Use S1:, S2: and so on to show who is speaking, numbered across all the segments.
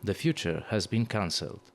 S1: The future has been cancelled.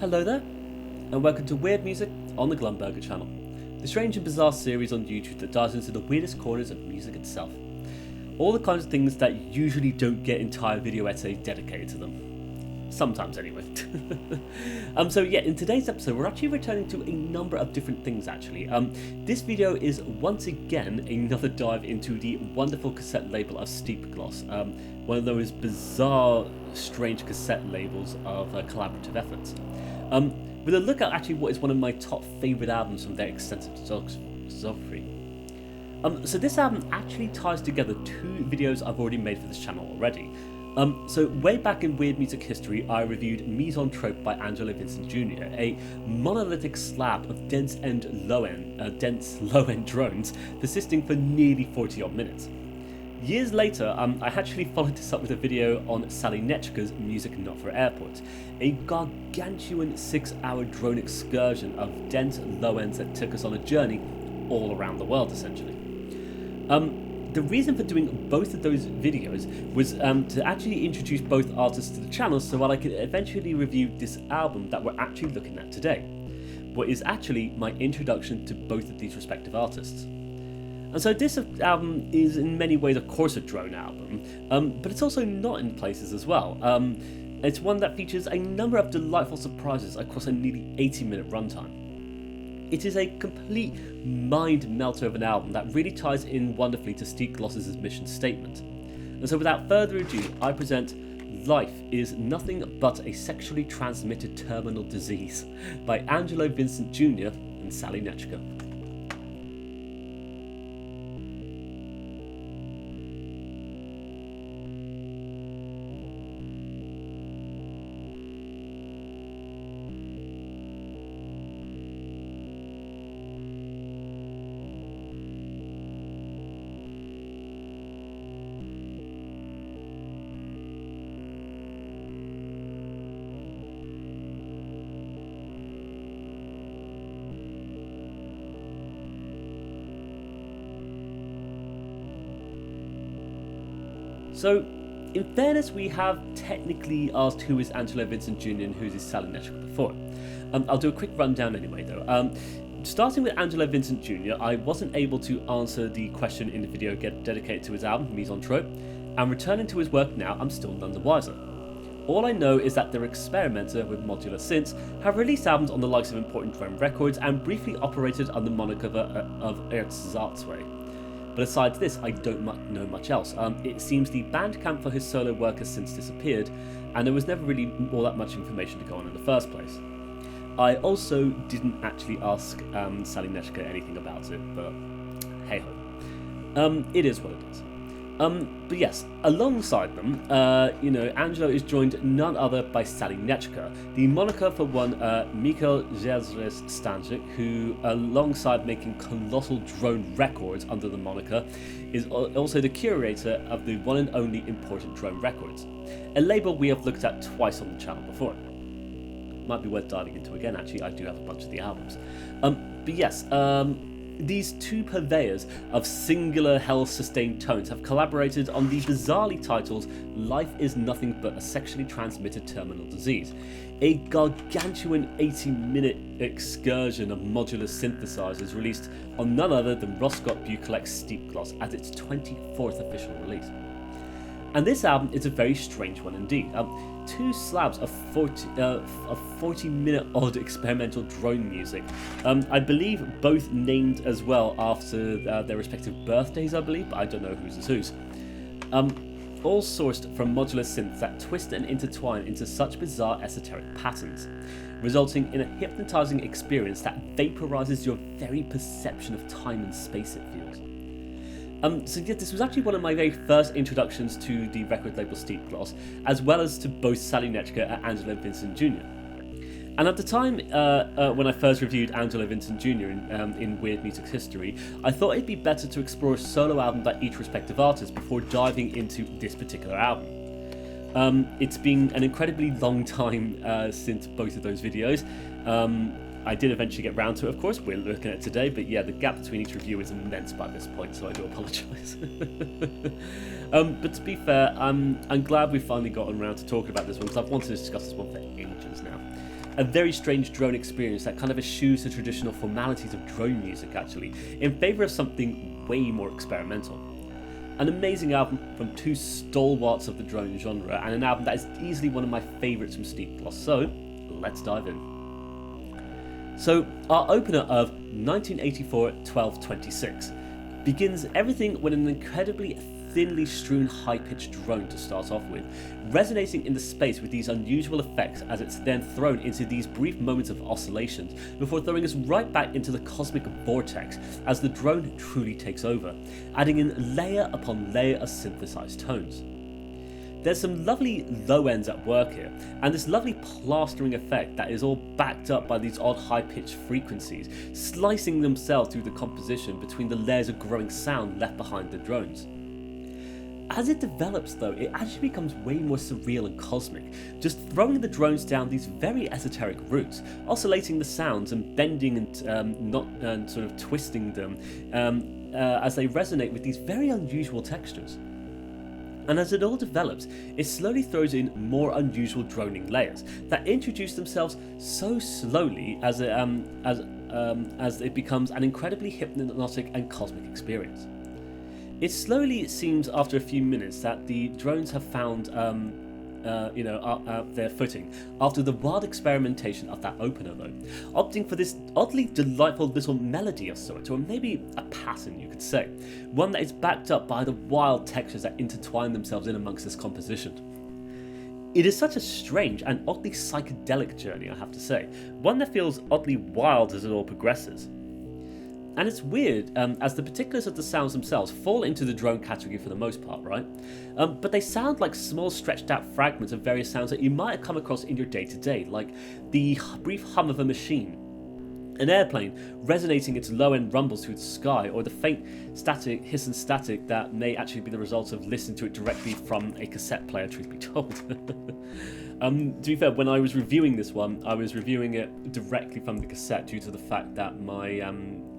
S2: Hello there, and welcome to Weird Music on the Glumberger channel, the strange and bizarre series on YouTube that dives into the weirdest corners of music itself. All the kinds of things that usually don't get entire video essays dedicated to them. Sometimes anyway. So yeah, in today's episode we're actually returning to a number of different things actually. This video is once again another dive into the wonderful cassette label of Steep Gloss, one of those bizarre, strange cassette labels of collaborative efforts. With a look at actually what is one of my top favourite albums from their extensive discography. So this album actually ties together two videos I've already made for this channel already. So way back in Weird Music history, I reviewed Mise en Trope by Angelo Vicente Jr., a monolithic slab of dense low-end drones persisting for nearly 40 odd minutes. Years later, I actually followed this up with a video on Calineczka's Music Not for Airports, a gargantuan 6-hour drone excursion of dense low ends that took us on a journey all around the world essentially. The reason for doing both of those videos was to actually introduce both artists to the channel so that I could eventually review this album that we're actually looking at today, what is actually my introduction to both of these respective artists. And so this album is in many ways of course a drone album, but it's also not in places as well. It's one that features a number of delightful surprises across a nearly 80-minute runtime. It is a complete mind melter of an album that really ties in wonderfully to Steve Gloss's mission statement. And so without further ado, I present Life is Nothing But a Sexually Transmitted Terminal Disease by Angelo Vicente Jr. and Calineczka. So, in fairness, we have technically asked who is Angelo Vicente Jr. and who is Calinezcka before. I'll do a quick rundown anyway though. Starting with Angelo Vicente Jr., I wasn't able to answer the question in the video dedicated to his album, Mise en Trop, and returning to his work now, I'm still none the wiser. All I know is that their experimenter with modular synths have released albums on the likes of important drone records and briefly operated under the moniker of Erzsatzway. But aside this, I don't know much else. It seems the Bandcamp for his solo work has since disappeared, and there was never really all that much information to go on in the first place. I also didn't actually ask Calinezcka anything about it, but hey ho. It is what it is. But yes, alongside them, Angelo is joined none other by Calinezcka, the moniker for one Michał Jędrzej Stańczyk, who, alongside making colossal drone records under the moniker, is also the curator of the one and only Important Drone Records, a label we have looked at twice on the channel before. Might be worth diving into again, actually. I do have a bunch of the albums. But yes, these two purveyors of singular hell-sustained tones have collaborated on the bizarrely titled Life is Nothing But a Sexually Transmitted Terminal Disease, a gargantuan 80-minute excursion of modular synthesizers released on none other than Roscott Bucolec's Steep Gloss as its 24th official release. And this album is a very strange one indeed. Two slabs of 40-minute odd experimental drone music. I believe both named as well after their respective birthdays, I believe, but I don't know whose is whose. All sourced from modular synths that twist and intertwine into such bizarre esoteric patterns, resulting in a hypnotizing experience that vaporizes your very perception of time and space, it feels. So yeah, this was actually one of my very first introductions to the record label Steep Gloss, as well as to both Calinezcka and Angelo Vicente Jr. And at the time, when I first reviewed Angelo Vicente Jr. in Weird Music's history, I thought it'd be better to explore a solo album by each respective artist before diving into this particular album. It's been an incredibly long time since both of those videos. I did eventually get round to it, of course. We're looking at it today, but yeah, the gap between each review is immense by this point, so I do apologise. But to be fair, I'm glad we've finally gotten around to talking about this one, because I've wanted to discuss this one for ages now. A very strange drone experience that kind of eschews the traditional formalities of drone music, actually, in favour of something way more experimental. An amazing album from two stalwarts of the drone genre, and an album that is easily one of my favourites from Steep Gloss, so let's dive in. So, our opener of 1984-12-26 begins everything with an incredibly thinly strewn high-pitched drone to start off with, resonating in the space with these unusual effects as it's then thrown into these brief moments of oscillations before throwing us right back into the cosmic vortex as the drone truly takes over, adding in layer upon layer of synthesized tones. There's some lovely low ends at work here, and this lovely plastering effect that is all backed up by these odd high-pitched frequencies, slicing themselves through the composition between the layers of growing sound left behind the drones. As it develops though, it actually becomes way more surreal and cosmic, just throwing the drones down these very esoteric routes, oscillating the sounds and bending and sort of twisting them, as they resonate with these very unusual textures. And as it all develops, it slowly throws in more unusual droning layers that introduce themselves so slowly as it becomes an incredibly hypnotic and cosmic experience. It slowly seems after a few minutes that the drones have found their footing after the wild experimentation of that opener though, opting for this oddly delightful little melody of sorts, or maybe a pattern you could say, one that is backed up by the wild textures that intertwine themselves in amongst this composition. It is such a strange and oddly psychedelic journey, I have to say, one that feels oddly wild as it all progresses. And it's weird, as the particulars of the sounds themselves fall into the drone category for the most part, right? But they sound like small stretched out fragments of various sounds that you might have come across in your day-to-day, like the brief hum of a machine, an airplane resonating its low-end rumbles through the sky, or the faint hiss and static that may actually be the result of listening to it directly from a cassette player, truth be told. To be fair, when I was reviewing this one, I was reviewing it directly from the cassette due to the fact that my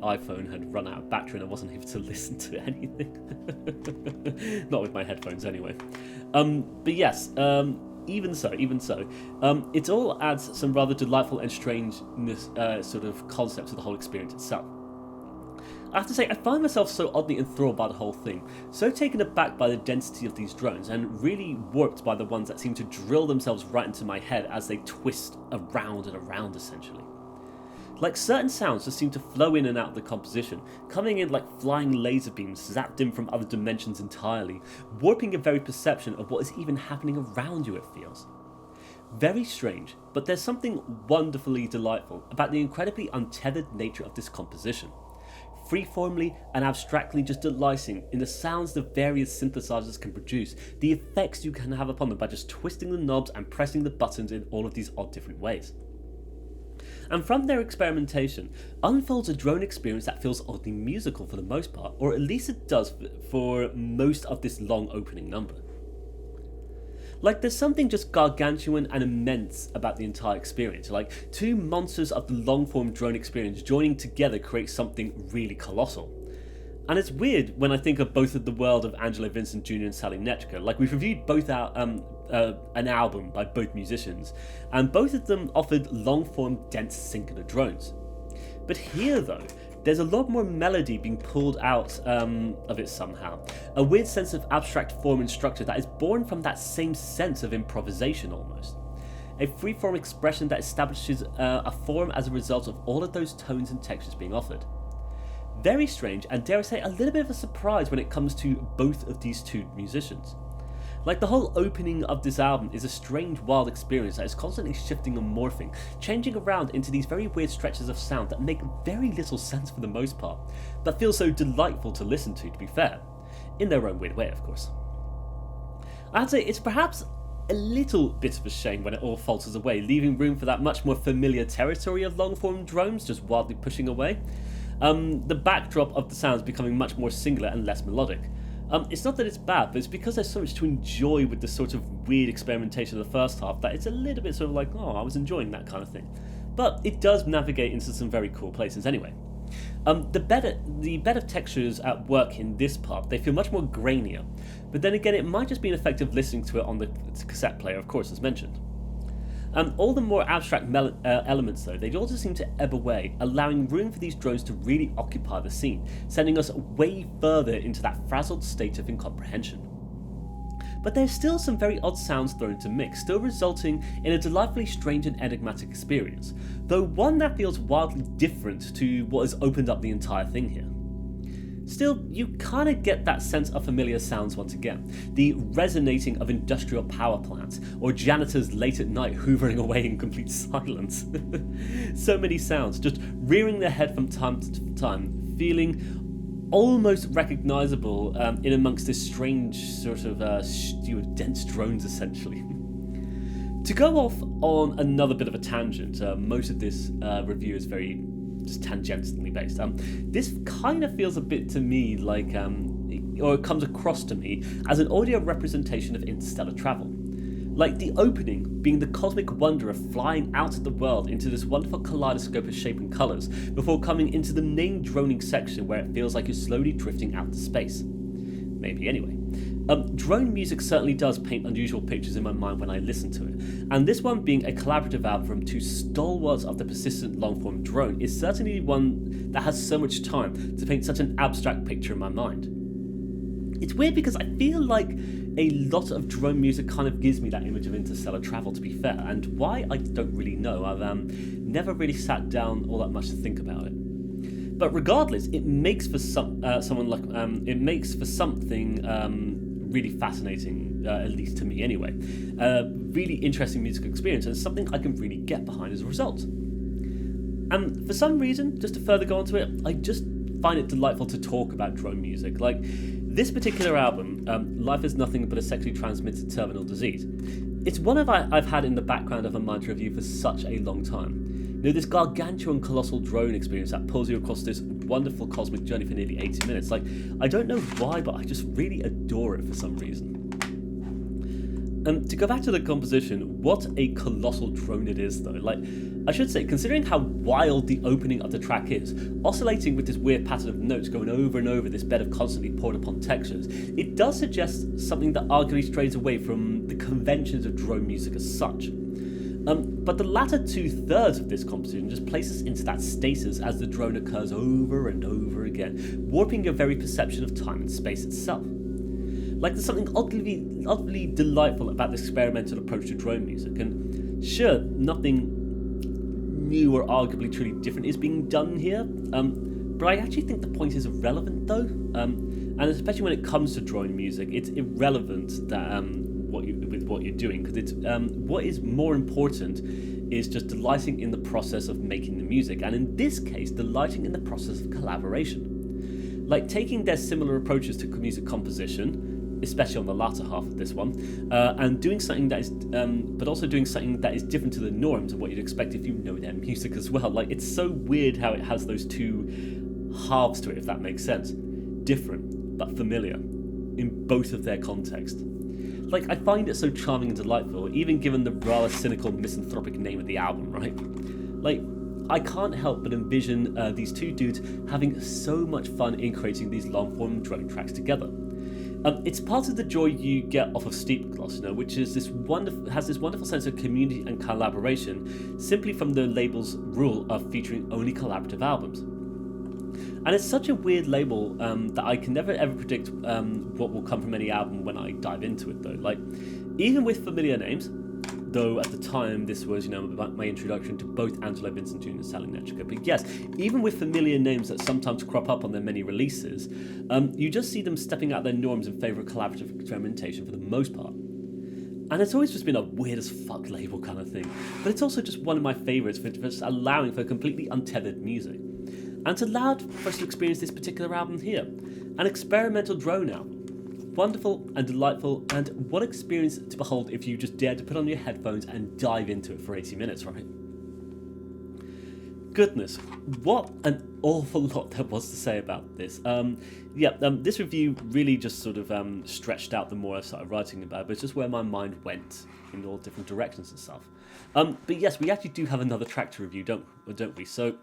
S2: iPhone had run out of battery and I wasn't able to listen to anything. Not with my headphones anyway. But yes, even so, it all adds some rather delightful and strange sort of concept to the whole experience itself. I have to say, I find myself so oddly enthralled by the whole thing, so taken aback by the density of these drones, and really warped by the ones that seem to drill themselves right into my head as they twist around and around, essentially. Like, certain sounds just seem to flow in and out of the composition, coming in like flying laser beams zapped in from other dimensions entirely, warping your very perception of what is even happening around you, it feels. Very strange, but there's something wonderfully delightful about the incredibly untethered nature of this composition. Freeformly and abstractly just delighting in the sounds the various synthesizers can produce, the effects you can have upon them by just twisting the knobs and pressing the buttons in all of these odd different ways. And from their experimentation, unfolds a drone experience that feels oddly musical for the most part, or at least it does for most of this long opening number. Like, there's something just gargantuan and immense about the entire experience. Like, two monsters of the long-form drone experience joining together create something really colossal. And it's weird when I think of both of the world of Angelo Vicente Jr. and Calineczka. Like, we've reviewed both an album by both musicians, and both of them offered long-form, dense, singular drones. But here, though, there's a lot more melody being pulled out of it somehow. A weird sense of abstract form and structure that is born from that same sense of improvisation almost. A free-form expression that establishes a form as a result of all of those tones and textures being offered. Very strange, and dare I say, a little bit of a surprise when it comes to both of these two musicians. Like, the whole opening of this album is a strange, wild experience that is constantly shifting and morphing, changing around into these very weird stretches of sound that make very little sense for the most part, but feel so delightful to listen to be fair. In their own weird way, of course. I'd say it's perhaps a little bit of a shame when it all falters away, leaving room for that much more familiar territory of long-form drones just wildly pushing away. The backdrop of the sounds becoming much more singular and less melodic. It's not that it's bad, but it's because there's so much to enjoy with the sort of weird experimentation of the first half that it's a little bit sort of like, oh, I was enjoying that kind of thing. But it does navigate into some very cool places anyway. The bed of textures at work in this part, they feel much more grainier, but then again it might just be an effect of listening to it on the cassette player, of course, as mentioned. All the more abstract elements though, they all just seem to ebb away, allowing room for these drones to really occupy the scene, sending us way further into that frazzled state of incomprehension. But there's still some very odd sounds thrown into mix, still resulting in a delightfully strange and enigmatic experience, though one that feels wildly different to what has opened up the entire thing here. Still, you kind of get that sense of familiar sounds once again, the resonating of industrial power plants, or janitors late at night hoovering away in complete silence. So many sounds, just rearing their head from time to time, feeling almost recognisable in amongst this strange sort of stew of dense drones, essentially. To go off on another bit of a tangent, most of this review is very just tangentially based. This kind of feels a bit to me like, or it comes across to me as an audio representation of interstellar travel. Like the opening being the cosmic wonder of flying out of the world into this wonderful kaleidoscope of shape and colours, before coming into the main droning section where it feels like you're slowly drifting out to space. Maybe anyway. Drone music certainly does paint unusual pictures in my mind when I listen to it, and this one being a collaborative album from two stalwarts of the persistent long-form drone is certainly one that has so much time to paint such an abstract picture in my mind. It's weird because I feel like a lot of drone music kind of gives me that image of interstellar travel, to be fair, and why I don't really know. I've never really sat down all that much to think about it. But regardless, it makes for something really fascinating, at least to me anyway. Really interesting musical experience, and something I can really get behind as a result. And for some reason, just to further go onto it, I just find it delightful to talk about drone music. Like this particular album, Life Is Nothing But a Sexually Transmitted Terminal Disease. It's one I've had in the background of a mind review for such a long time. You know, this gargantuan colossal drone experience that pulls you across this wonderful cosmic journey for nearly 80 minutes. Like, I don't know why, but I just really adore it for some reason. To go back to the composition, what a colossal drone it is though. Like, I should say, considering how wild the opening of the track is, oscillating with this weird pattern of notes going over and over this bed of constantly poured upon textures, it does suggest something that arguably strays away from the conventions of drone music as such. But the latter 2/3 of this composition just places into that stasis as the drone occurs over and over again, warping your very perception of time and space itself. Like, there's something oddly delightful about this experimental approach to drone music, and sure, nothing new or arguably truly different is being done here, but I actually think the point is irrelevant though, and especially when it comes to drone music, it's irrelevant that what you're doing, because it's what is more important is just delighting in the process of making the music, and in this case, delighting in the process of collaboration. Like taking their similar approaches to music composition, especially on the latter half of this one, and doing something that is, but also doing something that is different to the norms of what you'd expect if you know their music as well. Like, it's so weird how it has those two halves to it, if that makes sense. Different, but familiar, in both of their context. Like, I find it so charming and delightful, even given the rather cynical, misanthropic name of the album, right? Like, I can't help but envision these two dudes having so much fun in creating these long-form drone tracks together. It's part of the joy you get off of Steep Gloss, you know, which is this wonderful sense of community and collaboration, simply from the label's rule of featuring only collaborative albums. And it's such a weird label that I can never ever predict what will come from any album when I dive into it though. Like, even with familiar names, though at the time this was, you know, my introduction to both Angelo Vicente and Calineczka. But yes, even with familiar names that sometimes crop up on their many releases, you just see them stepping out their norms in favour of collaborative experimentation for the most part. And it's always just been a weird as fuck label kind of thing, but it's also just one of my favourites for just allowing for completely untethered music. And it's allowed for us to experience this particular album here, an experimental drone album. Wonderful and delightful, and what experience to behold if you just dared to put on your headphones and dive into it for 80 minutes, right? Goodness, what an awful lot there was to say about this. This review really just sort of stretched out the more I started writing about it, but it's just where my mind went in all different directions and stuff. But yes, we actually do have another track to review, don't we? So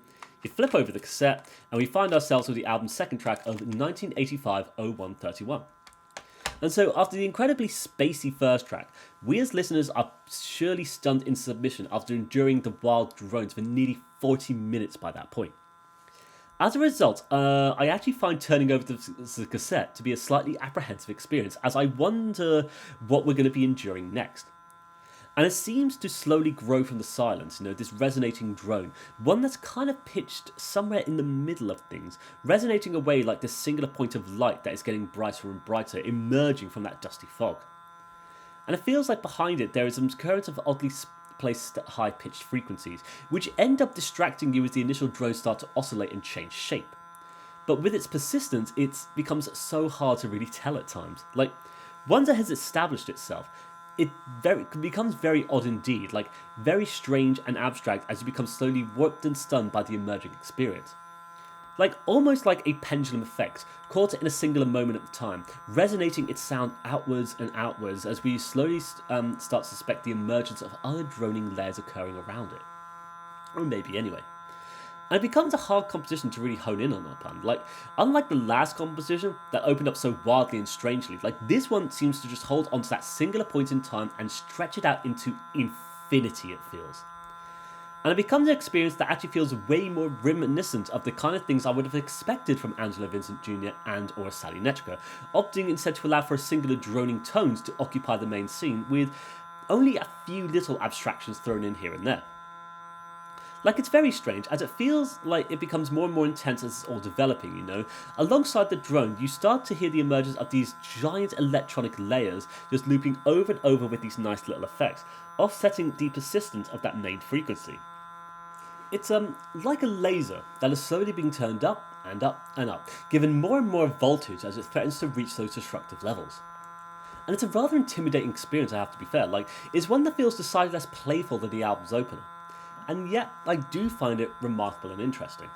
S2: you flip over the cassette, and we find ourselves with the album's second track of 1985 0131. And so, after the incredibly spacey first track, we as listeners are surely stunned in submission after enduring the wild drones for nearly 40 minutes by that point. As a result, I actually find turning over the cassette to be a slightly apprehensive experience, as I wonder what we're going to be enduring next. And it seems to slowly grow from the silence, you know, this resonating drone, one that's kind of pitched somewhere in the middle of things, resonating away like this singular point of light that is getting brighter and brighter, emerging from that dusty fog. And it feels like behind it there is some current of oddly placed high-pitched frequencies, which end up distracting you as the initial drones start to oscillate and change shape. But with its persistence, it becomes so hard to really tell at times. Like, once it has established itself, it becomes very odd indeed, like very strange and abstract as you become slowly warped and stunned by the emerging experience. Like almost like a pendulum effect, caught in a singular moment at the time, resonating its sound outwards and outwards as we slowly start to suspect the emergence of other droning layers occurring around it. Or maybe anyway. And it becomes a hard composition to really hone in on that pun. Like, unlike the last composition that opened up so wildly and strangely, like this one seems to just hold onto that singular point in time and stretch it out into infinity, it feels. And it becomes an experience that actually feels way more reminiscent of the kind of things I would have expected from Angelo Vicente Jr. and or Calineczka, opting instead to allow for singular droning tones to occupy the main scene, with only a few little abstractions thrown in here and there. Like, it's very strange, as it feels like it becomes more and more intense as it's all developing, you know. Alongside the drone, you start to hear the emergence of these giant electronic layers just looping over and over with these nice little effects, offsetting the persistence of that main frequency. It's like a laser that is slowly being turned up and up and up, given more and more voltage as it threatens to reach those destructive levels. And it's a rather intimidating experience, I have to be fair. Like, it's one that feels decidedly less playful than the album's opener. And yet, I do find it remarkable and interesting.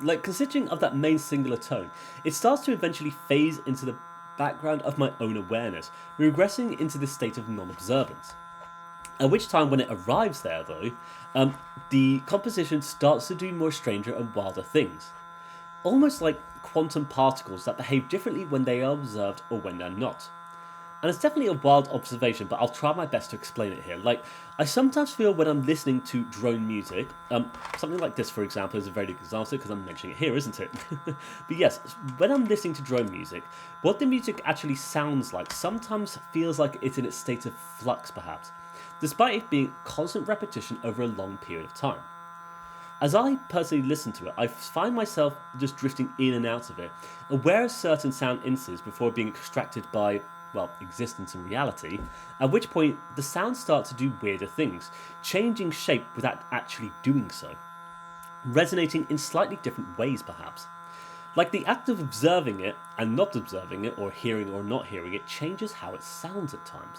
S2: Like, considering of that main singular tone, it starts to eventually phase into the background of my own awareness, regressing into this state of non-observance. At which time, when it arrives there though, the composition starts to do more stranger and wilder things. Almost like quantum particles that behave differently when they are observed or when they're not. And it's definitely a wild observation, but I'll try my best to explain it here. Like, I sometimes feel when I'm listening to drone music, something like this, for example, is a very good example because I'm mentioning it here, isn't it? But yes, when I'm listening to drone music, what the music actually sounds like sometimes feels like it's in its state of flux, perhaps, despite it being constant repetition over a long period of time. As I personally listen to it, I find myself just drifting in and out of it, aware of certain sound instances before being extracted by, well, existence and reality, at which point the sounds start to do weirder things, changing shape without actually doing so, resonating in slightly different ways perhaps. Like the act of observing it and not observing it, or hearing or not hearing it, changes how it sounds at times.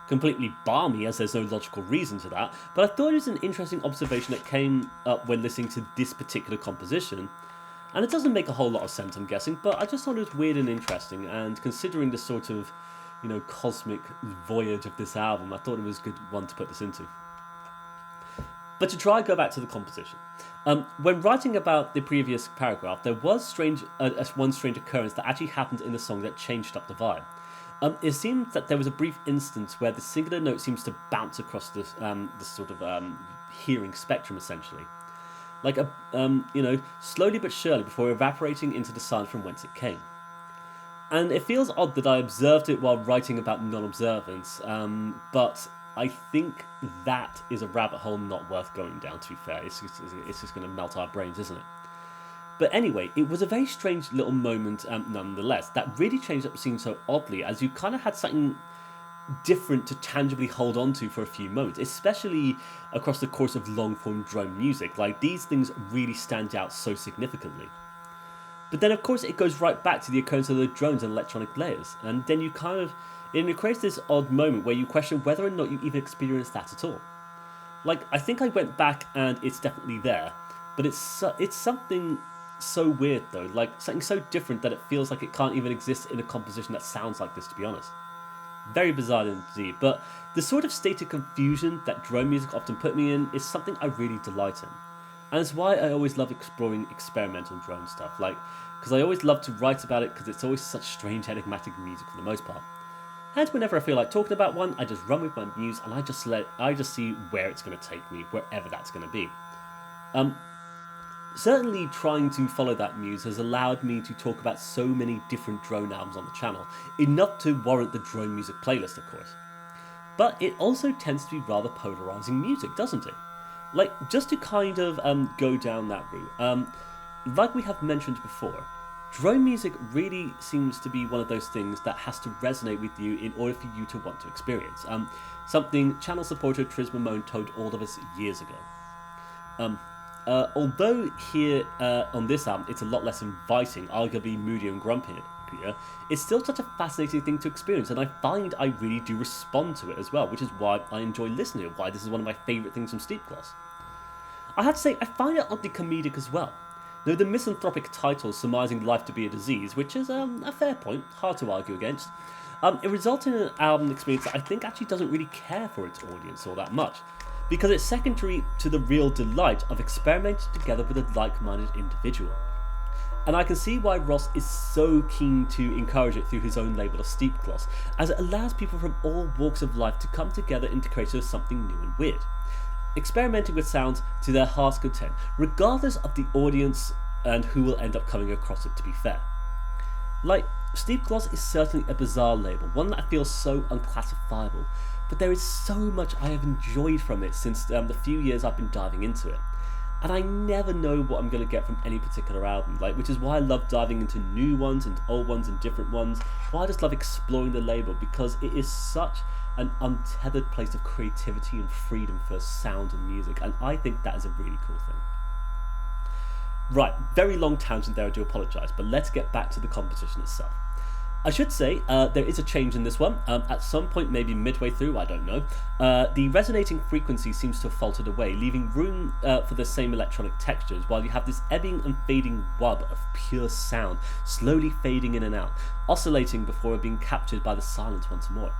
S2: Completely balmy, as there's no logical reason to that, but I thought it was an interesting observation that came up when listening to this particular composition. And it doesn't make a whole lot of sense, I'm guessing, but I just thought it was weird and interesting, and considering the sort of, you know, cosmic voyage of this album, I thought it was a good one to put this into. But to try and go back to the composition. When writing about the previous paragraph, there was one strange occurrence that actually happened in the song that changed up the vibe. It seems that there was a brief instance where the singular note seems to bounce across the sort of hearing spectrum, essentially. Like slowly but surely before evaporating into the silence from whence it came. And it feels odd that I observed it while writing about non-observance, but I think that is a rabbit hole not worth going down, to be fair. It's just going to melt our brains, isn't it? But anyway, it was a very strange little moment nonetheless, that really changed up the scene so oddly, as you kind of had something different to tangibly hold on to for a few moments, especially across the course of long-form drone music. Like, these things really stand out so significantly. But then of course it goes right back to the occurrence of the drones and electronic layers, and then you it creates this odd moment where you question whether or not you even experienced that at all. Like, I think I went back and it's definitely there, but it's something so weird though, like something so different that it feels like it can't even exist in a composition that sounds like this, to be honest. Very bizarre indeed, but the sort of state of confusion that drone music often put me in is something I really delight in. And it's why I always love exploring experimental drone stuff, because I always love to write about it because it's always such strange enigmatic music for the most part. And whenever I feel like talking about one, I just run with my muse and I just see where it's going to take me, wherever that's going to be. Certainly trying to follow that muse has allowed me to talk about so many different drone albums on the channel, enough to warrant the drone music playlist of course. But it also tends to be rather polarising music, doesn't it? Like, just to kind of go down that route, like we have mentioned before, drone music really seems to be one of those things that has to resonate with you in order for you to want to experience. Something channel supporter Tris Mamone told all of us years ago. Although here on this album it's a lot less inviting, arguably moodier and grumpier, it's still such a fascinating thing to experience, and I find I really do respond to it as well, which is why I enjoy listening to it, why this is one of my favourite things from Steep Gloss. I have to say, I find it oddly comedic as well. Though the misanthropic title surmising life to be a disease, which is a fair point, hard to argue against, it resulted in an album experience that I think actually doesn't really care for its audience all that much, because it's secondary to the real delight of experimenting together with a like-minded individual. And I can see why Ross is so keen to encourage it through his own label of Steep Gloss, as it allows people from all walks of life to come together in the creation of something new and weird, experimenting with sounds to their heart's content, regardless of the audience and who will end up coming across it, to be fair. Like, Steep Gloss is certainly a bizarre label, one that feels so unclassifiable, but there is so much I have enjoyed from it since the few years I've been diving into it. And I never know what I'm going to get from any particular album, which is why I love diving into new ones and old ones and different ones, why I just love exploring the label, because it is such an untethered place of creativity and freedom for sound and music, and I think that is a really cool thing. Right, very long tangent there, I do apologise, but let's get back to the composition itself. I should say, there is a change in this one. At some point, maybe midway through, I don't know, the resonating frequency seems to have faltered away, leaving room for the same electronic textures, while you have this ebbing and fading wub of pure sound, slowly fading in and out, oscillating before being captured by the silence once more.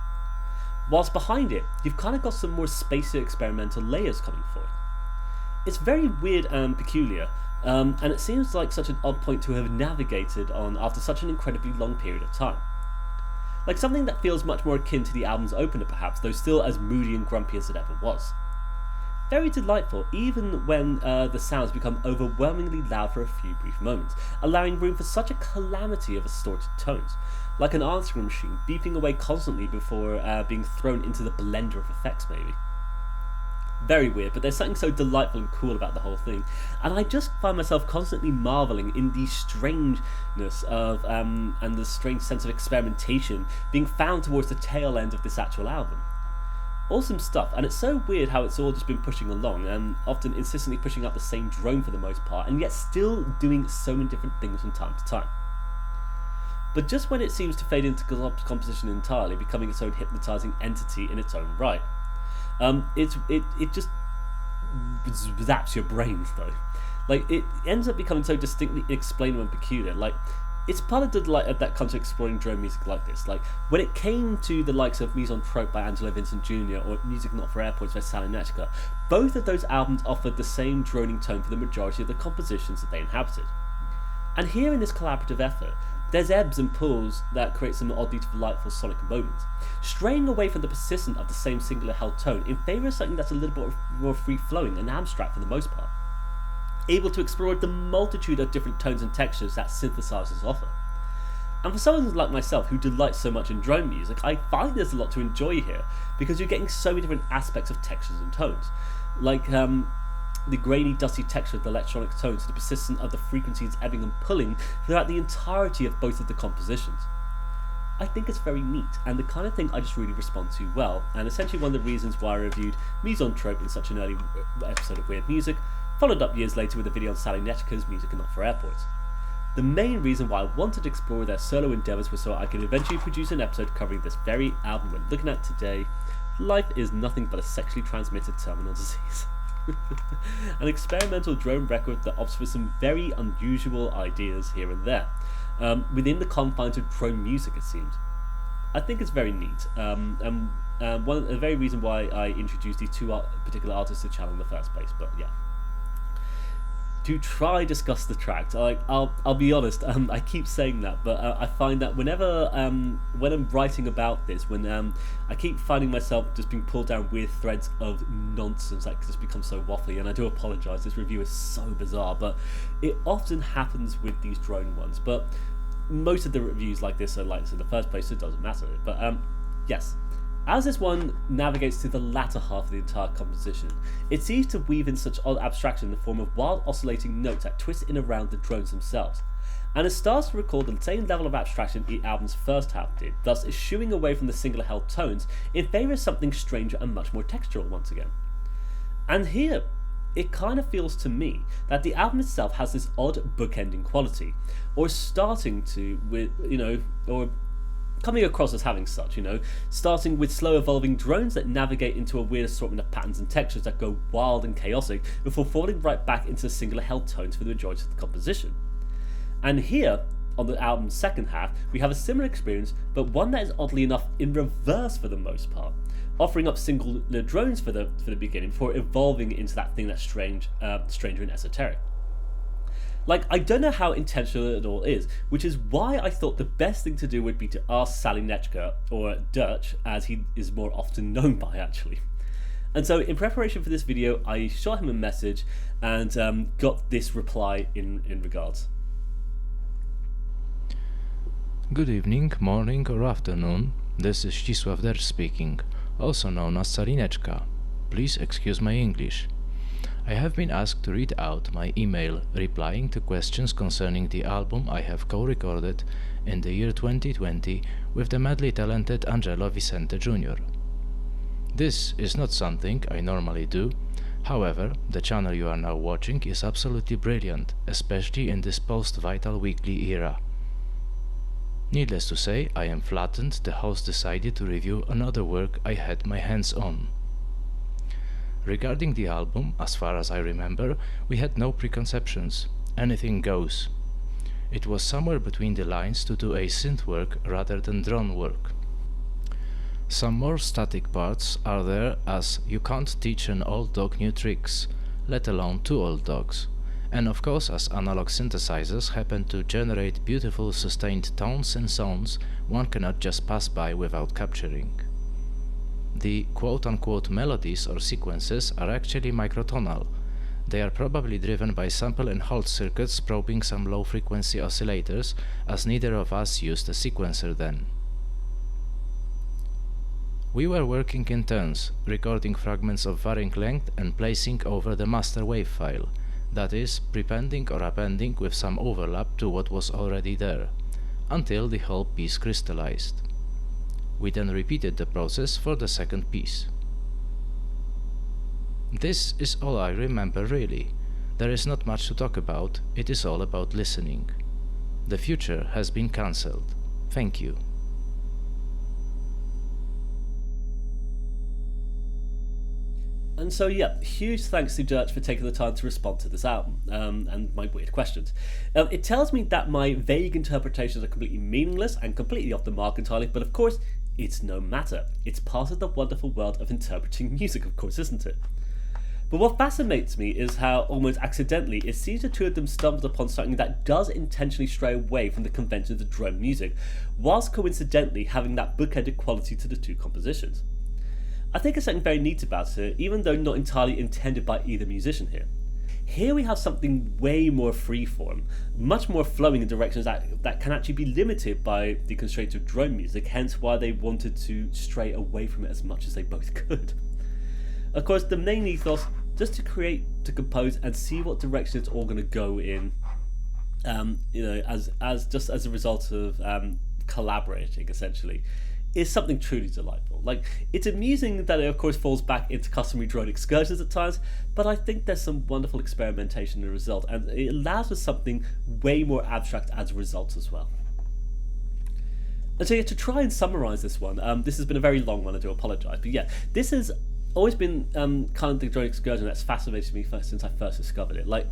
S2: Whilst behind it, you've kind of got some more spacey experimental layers coming forth. It's very weird and peculiar, and it seems like such an odd point to have navigated on after such an incredibly long period of time. Like something that feels much more akin to the album's opener perhaps, though still as moody and grumpy as it ever was. Very delightful, even when the sounds become overwhelmingly loud for a few brief moments, allowing room for such a calamity of distorted tones, like an answering machine beeping away constantly before being thrown into the blender of effects maybe. Very weird, but there's something so delightful and cool about the whole thing, and I just find myself constantly marvelling in the strangeness of and the strange sense of experimentation being found towards the tail end of this actual album. Awesome stuff, and it's so weird how it's all just been pushing along and often insistently pushing out the same drone for the most part, and yet still doing so many different things from time to time. But just when it seems to fade into composition entirely, becoming its own hypnotising entity in its own right. It just zaps your brains though. Like, it ends up becoming so distinctly inexplainable and peculiar. Like, it's part of the delight that comes to exploring drone music like this. Like, when it came to the likes of Misanthrope by Angelo Vicente Jr. or Music Not for Airports by Calineczka, both of those albums offered the same droning tone for the majority of the compositions that they inhabited. And here in this collaborative effort, there's ebbs and pulls that create some oddly delightful sonic moments, straying away from the persistence of the same singular held tone in favour of something that's a little bit more free-flowing and abstract for the most part, able to explore the multitude of different tones and textures that synthesizers offer. And for someone like myself who delights so much in drone music, I find there's a lot to enjoy here, because you're getting so many different aspects of textures and tones, like the grainy, dusty texture of the electronic tones to the persistence of the frequencies ebbing and pulling throughout the entirety of both of the compositions. I think it's very neat, and the kind of thing I just really respond to well, and essentially one of the reasons why I reviewed Misanthrope in such an early episode of Weird Music, followed up years later with a video on Calinezcka's Music Not for Airports. The main reason why I wanted to explore their solo endeavours was so I could eventually produce an episode covering this very album we're looking at today. Life is nothing but a sexually transmitted terminal disease. An experimental drone record that opts for some very unusual ideas here and there, within the confines of drone music it seems. I think it's very neat, and the very reason why I introduced these two particular artists to the channel in the first place, but yeah. To try discuss the track, I'll be honest, I keep saying that, but I find that whenever when I'm writing about this, when I keep finding myself just being pulled down weird threads of nonsense that just becomes so waffly, and I do apologise, this review is so bizarre, but it often happens with these drone ones, but most of the reviews like this are like this in the first place, so it doesn't matter, but yes. As this one navigates through the latter half of the entire composition, it seems to weave in such odd abstraction in the form of wild oscillating notes that twist in around the drones themselves, and it starts to recall the same level of abstraction the album's first half did, thus eschewing away from the singular held tones in favour of something stranger and much more textural once again. And here, it kind of feels to me that the album itself has this odd bookending quality, or starting to, with, or coming across as having such, starting with slow evolving drones that navigate into a weird assortment of patterns and textures that go wild and chaotic before falling right back into singular held tones for the majority of the composition. And here, on the album's second half, we have a similar experience, but one that is oddly enough in reverse for the most part, offering up singular drones for the beginning before evolving into that thing that's stranger and esoteric. I don't know how intentional it all is, which is why I thought the best thing to do would be to ask Calineczka, or Dutch, as he is more often known by actually. And so in preparation for this video, I shot him a message and got this reply in regards.
S1: Good evening, morning or afternoon. This is Ścisław Dersz speaking, also known as Calineczka. Please excuse my English. I have been asked to read out my email replying to questions concerning the album I have co-recorded in the year 2020 with the madly talented Angelo Vicente Jr. This is not something I normally do. However, the channel you are now watching is absolutely brilliant, especially in this post-Vital Weekly era. Needless to say, I am flattered the host decided to review another work I had my hands on. Regarding the album, as far as I remember, we had no preconceptions. Anything goes. It was somewhere between the lines to do a synth work rather than drone work. Some more static parts are there, as you can't teach an old dog new tricks, let alone two old dogs. And of course, as analog synthesizers happen to generate beautiful sustained tones and sounds one cannot just pass by without capturing. The quote-unquote melodies or sequences are actually microtonal. They are probably driven by sample and hold circuits probing some low-frequency oscillators, as neither of us used a sequencer then. We were working in turns, recording fragments of varying length and placing over the master wave file, that is, prepending or appending with some overlap to what was already there, until the whole piece crystallized. We then repeated the process for the second piece. This is all I remember really. There is not much to talk about, it is all about listening. The future has been cancelled. Thank you.
S2: And so yeah, huge thanks to Dutch for taking the time to respond to this album, and my weird questions. It tells me that my vague interpretations are completely meaningless and completely off the mark entirely, but of course, it's no matter. It's part of the wonderful world of interpreting music, of course, isn't it? But what fascinates me is how, almost accidentally, it seems the two of them stumbled upon something that does intentionally stray away from the conventions of drone music, whilst coincidentally having that bookended quality to the two compositions. I think there's something very neat about it, even though not entirely intended by either musician here. Here we have something way more freeform, much more flowing in directions that can actually be limited by the constraints of drone music, hence why they wanted to stray away from it as much as they both could. Of course, the main ethos, just to create, to compose, and see what direction it's all going to go in, as just as a result of collaborating, essentially, is something truly delightful. It's amusing that it of course falls back into customary drone excursions at times, but I think there's some wonderful experimentation in the result, and it allows for something way more abstract as a result as well. And so yeah, to try and summarise this one, this has been a very long one, I do apologise, but yeah, this has always been kind of the drone excursion that's fascinated me since I first discovered it.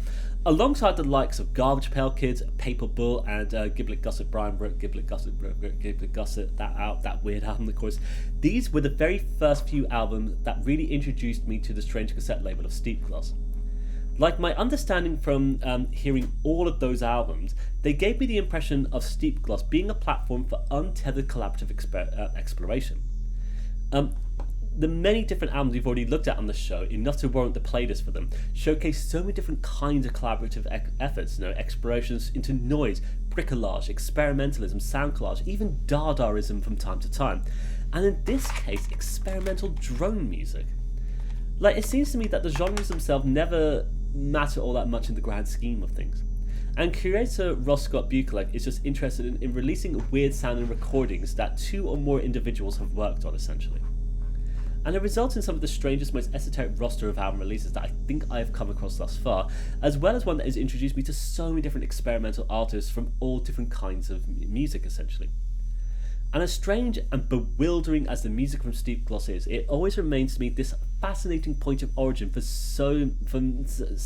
S2: Alongside the likes of Garbage Pail Kids, Paper Bull, and Giblet Gusset, Brian wrote Giblet Gusset, that weird album, of course. These were the very first few albums that really introduced me to the strange cassette label of Steep Gloss. My understanding from hearing all of those albums, they gave me the impression of Steep Gloss being a platform for untethered collaborative exploration. The many different albums we've already looked at on the show, enough to warrant the playlist for them, showcase so many different kinds of collaborative efforts, explorations into noise, bricolage, experimentalism, sound collage, even Dadaism from time to time, and in this case, experimental drone music. It seems to me that the genres themselves never matter all that much in the grand scheme of things. And curator Ross Scott Bukelek is just interested in releasing weird sounding recordings that two or more individuals have worked on, essentially. And it results in some of the strangest, most esoteric roster of album releases that I think I have come across thus far, as well as one that has introduced me to so many different experimental artists from all different kinds of music, essentially. And as strange and bewildering as the music from Steep Gloss is, it always remains to me this fascinating point of origin for so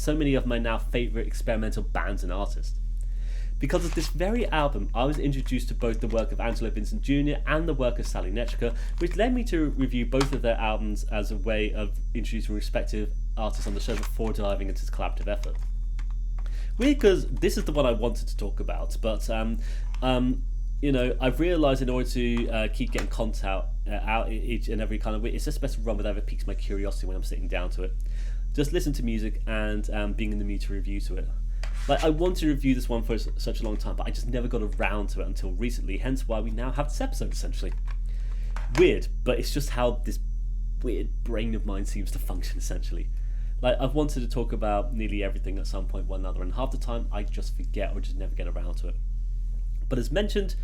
S2: many of my now favourite experimental bands and artists. Because of this very album, I was introduced to both the work of Angelo Vicente Jr. and the work of Calineczka, which led me to review both of their albums as a way of introducing respective artists on the show before diving into this collaborative effort. Weird, because this is the one I wanted to talk about, but I've realised in order to keep getting content out each and every kind of week, it's just best to run whatever piques my curiosity when I'm sitting down to it. Just listen to music and being in the mood to review to it. Like, I wanted to review this one for such a long time, but I just never got around to it until recently, hence why we now have this episode, essentially. Weird, but it's just how this weird brain of mine seems to function, essentially. Like, I've wanted to talk about nearly everything at some point or another, and half the time I just forget or just never get around to it. But as mentioned,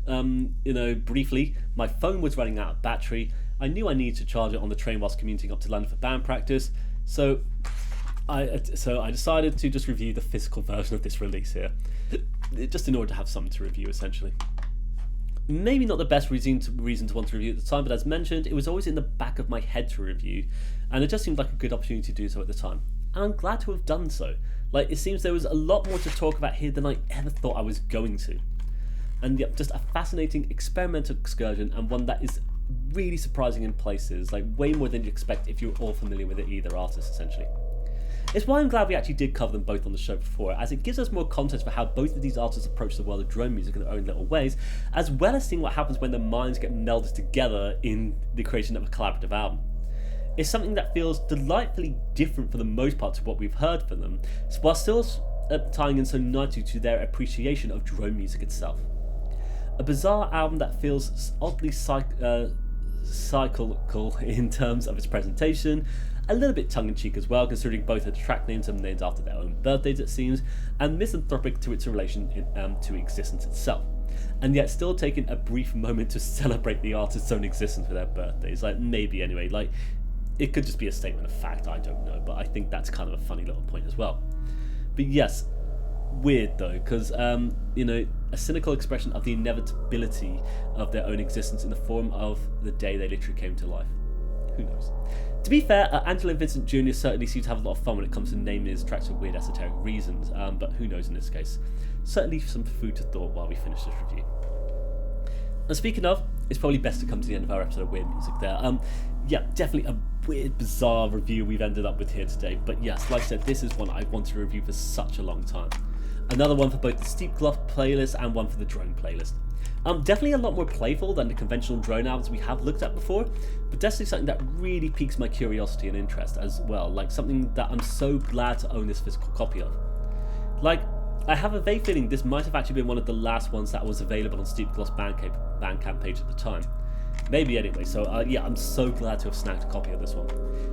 S2: briefly, my phone was running out of battery. I knew I needed to charge it on the train whilst commuting up to London for band practice, so I decided to just review the physical version of this release here, just in order to have something to review, essentially. Maybe not the best reason to want to review at the time, but as mentioned, it was always in the back of my head to review, and it just seemed like a good opportunity to do so at the time. And I'm glad to have done so. Like, it seems there was a lot more to talk about here than I ever thought I was going to. And yep, just a fascinating experimental excursion, and one that is really surprising in places, like way more than you'd expect if you're all familiar with either artist, essentially. It's why I'm glad we actually did cover them both on the show before, as it gives us more context for how both of these artists approach the world of drone music in their own little ways, as well as seeing what happens when their minds get melded together in the creation of a collaborative album. It's something that feels delightfully different for the most part to what we've heard from them, while still tying in so nicely to their appreciation of drone music itself. A bizarre album that feels oddly cyclical in terms of its presentation, a little bit tongue-in-cheek as well, considering both the track names are named after their own birthdays, it seems, and misanthropic to its relation to existence itself, and yet still taking a brief moment to celebrate the artist's own existence for their birthdays. Like, maybe anyway, like, it could just be a statement of fact, I don't know, but I think that's kind of a funny little point as well. But yes, weird though, because a cynical expression of the inevitability of their own existence in the form of the day they literally came to life. Who knows? To be fair, Angelo Vicente Jr. certainly seems to have a lot of fun when it comes to naming his tracks for weird esoteric reasons, but who knows in this case. Certainly some food to thought while we finish this review. And speaking of, it's probably best to come to the end of our episode of Weird Music there. Yeah, definitely a weird, bizarre review we've ended up with here today, but yes, like I said, this is one I wanted to review for such a long time. Another one for both the Steep Gloss playlist and one for the drone playlist. Definitely a lot more playful than the conventional drone albums we have looked at before, but definitely something that really piques my curiosity and interest as well, like something that I'm so glad to own this physical copy of. Like, I have a vague feeling this might have actually been one of the last ones that was available on Steep Gloss Bandcamp page at the time. Maybe anyway, so yeah, I'm so glad to have snagged a copy of this one.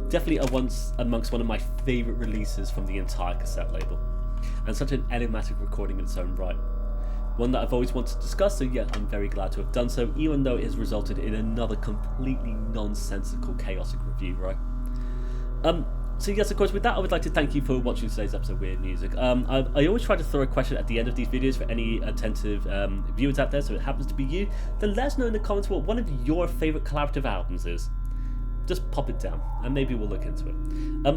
S2: Definitely amongst one of my favourite releases from the entire cassette label, and such an enigmatic recording in its own right. One that I've always wanted to discuss, so yeah, I'm very glad to have done so, even though it has resulted in another completely nonsensical, chaotic review, right? So yes, of course, with that, I would like to thank you for watching today's episode of Weird Music. I always try to throw a question at the end of these videos for any attentive viewers out there, so if it happens to be you, then let us know in the comments what one of your favourite collaborative albums is. Just pop it down, and maybe we'll look into it.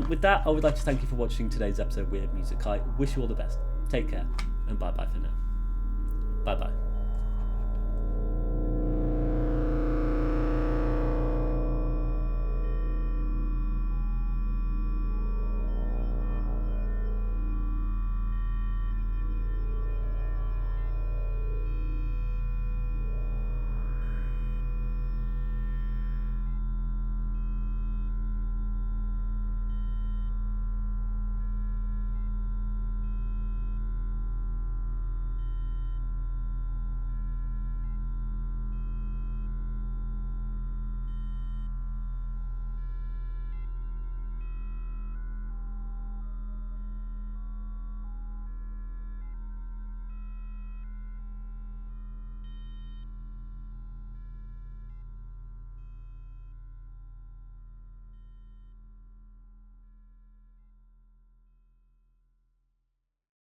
S2: With that, I would like to thank you for watching today's episode of Weird Music. I wish you all the best. Take care, and bye-bye for now. Bye-bye.